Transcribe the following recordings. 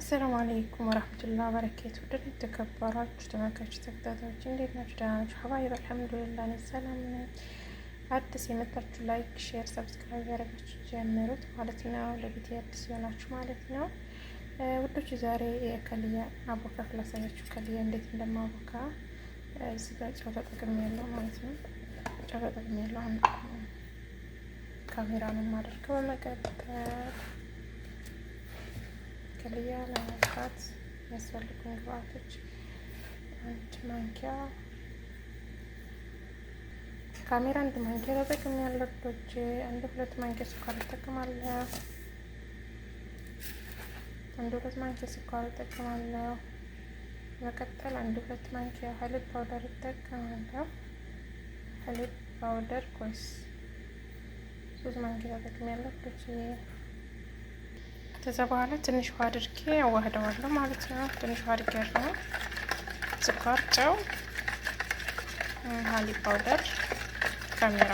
አሰላሙ አለይኩም ወራህመቱላሂ ወበረካቱ። ውድ የተከበራችሁ ተመልካቾች ተከታታዮች እንዴት ናችሁ? ደህና ናችሁ? ሀባይብ አልሐምዱሊላህ እኔ ሰላም ነኝ። አዲስ የመጣችሁ ላይክ፣ ሼር፣ ሰብስክራይብ ያደረጋችሁ ጀምሩት ማለት ነው። ለቤት አዲስ የሆናችሁ ማለት ነው ውዶች። ዛሬ የከልያ አቦካክ ላሳያችሁ። ከልያ እንዴት እንደማቦካ እዚህ ጋር ጨው ተጠቅሜ ያለው ማለት ነው። ጨው ተጠቅሜ ያለው አንድ ካሜራ ነው የማደርገው። በመቀጠል ከልያ ለማፍራት የሚያስፈልጉን ግብአቶች አንድ ማንኪያ ካሜራ፣ አንድ ማንኪያ ተጠቅሜ ያለው ልጆች፣ አንድ ሁለት ማንኪያ ስኳር እጠቀማለሁ። አንድ ሁለት ማንኪያ ስኳር እጠቀማለሁ። በመቀጠል አንድ ሁለት ማንኪያ ሀሊብ ፓውደር እጠቀማለሁ። ሀሊብ ፓውደር ኮይስ 3 ማንኪያ ተጠቅሜ ያለው ልጆች። ከዛ በኋላ ትንሽ ውሃ አድርጌ አዋህደዋለሁ ማለት ነው። ትንሽ ውሃ አድርጌ ያለው ስኳር፣ ጨው፣ ሀሊብ ፓውደር፣ ካሜራ፣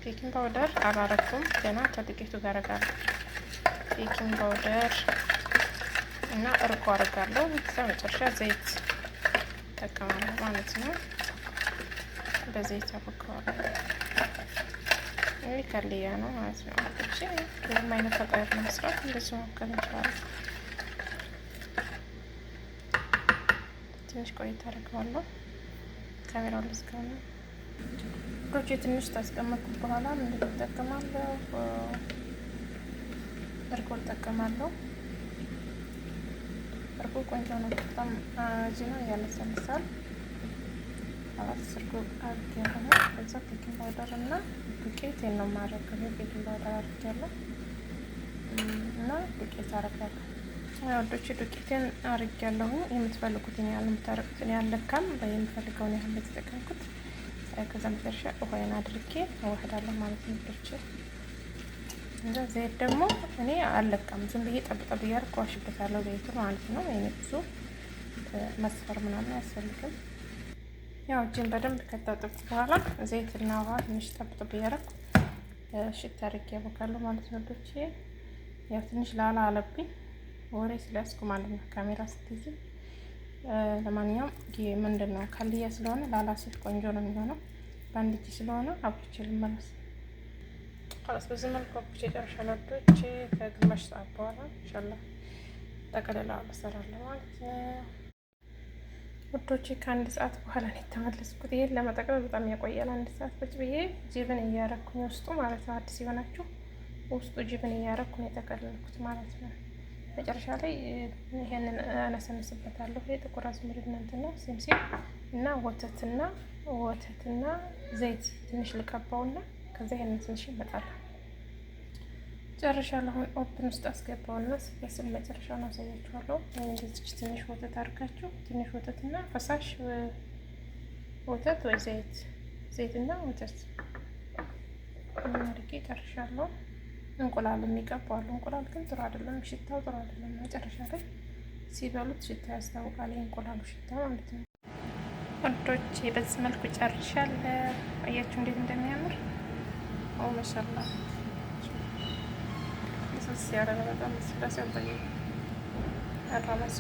ቤኪንግ ፓውደር አላረኩም ገና ከዱቄቱ ጋር አደርጋለሁ። ቤኪንግ ፓውደር እና እርጎ አደርጋለሁ። መጨረሻ ዘይት እጠቀማለሁ ማለት ነው። በዘይት አቦካዋለሁ። ይህ ከልያ ነው ማለት ነው። እቺ ምንም አይነት ፈቃድ መስራት እንደዚህ ሞከር እንችላለን። ትንሽ ቆይታ አደርገዋለሁ። ካሜራው ልዝጋው ነው። ሮቼ ትንሽ ታስቀመጥኩት በኋላ ምንድን ነው እጠቀማለሁ? እርጎ እጠቀማለሁ። እርጎ ቆንጆ ነው። በጣም ጂና ያለሰልሳል። አራት እርጎ አድርጌያለሁ። ከዛ ቤኪንግ ፓውደር እና ዱቄት ነው የማደርገው። ቤኪንግ ፓውደር አድርጌያለሁ እና ዱቄት አደርጋለሁ። ወዶች ዱቄትን አድርጌያለሁ። የምትፈልጉትን ያህል የምታረቁትን ያለካም የምፈልገውን ያህል የተጠቀምኩት። ከዛ መጨረሻ ውሃዬን አድርጌ አዋህዳለሁ ማለት ነው። ወዶች እንዛ ዘይት ደግሞ እኔ አለካም፣ ዝም ብዬ ጠብጠብ እያደረኩ ዋሽበታለሁ ዘይቱ ማለት ነው። እኔ ብዙ መስፈር ምናምን አያስፈልግም። ያው እጅን በደንብ ከታጠብኩ በኋላ ዘይትና ውሃ ትንሽ ጠብጠብ እያደረኩ ሽታ አድርጌ ያቦካለሁ ማለት ነው። ወዶች ያው ትንሽ ላላ አለብኝ ወሬ ስለያዝኩ ማለት ነው ካሜራ ስትይዝ። ለማንኛውም ምንድን ነው ከልያ ስለሆነ ላላ ሲል ቆንጆ ነው የሚሆነው። በአንድ እጅ ስለሆነ አብቼ ልመለስ። በዚህ መልኩ አብቼ ጨርሻለሁ ወዶች። ከግማሽ ሰዓት በኋላ ኢንሻአላህ ጠቅልላ እሰራለሁ ማለት ነው ወዶች። ከአንድ ሰዓት በኋላ ነው የተመለስኩት። ይሄን ለመጠቅለል በጣም ያቆያል። አንድ ሰዓት ቁጭ ብዬ ጅብን እያረኩኝ ውስጡ ማለት ነው። አዲስ የሆናችሁ ውስጡ ጅብን እያረኩ ነው የጠቀለልኩት ማለት ነው። መጨረሻ ላይ ይሄንን አነሰንስበታለሁ። የጥቁር አዝሙድ እንትና ሲምሲም እና ወተትና ዘይት ትንሽ ልቀባውና ከዛ ይሄንን ትንሽ ይመጣል። ጨርሻለሁ። አሁን ኦፕን ውስጥ አስገባውና ሲበስል መጨረሻውን አሳያችኋለሁ። እንደዚህ ትንሽ ወተት አድርጋችሁ ትንሽ ወተትና ፈሳሽ ወተት ወይ ዘይትና ወተት አድርጌ ጨርሻለሁ። እንቁላል የሚቀባሉ። እንቁላል ግን ጥሩ አይደለም፣ ሽታው ጥሩ አይደለም። መጨረሻ ላይ ሲበሉት ሽታ ያስታውቃል፣ የእንቁላሉ ሽታ ማለት ነው። ወዶች በዚህ መልኩ ጨርሻለሁ። አያችሁ እንዴት እንደሚያምር ኦ ማሻአላ። ሲያረጋ በጣም ስላሴ አባይ አራማስ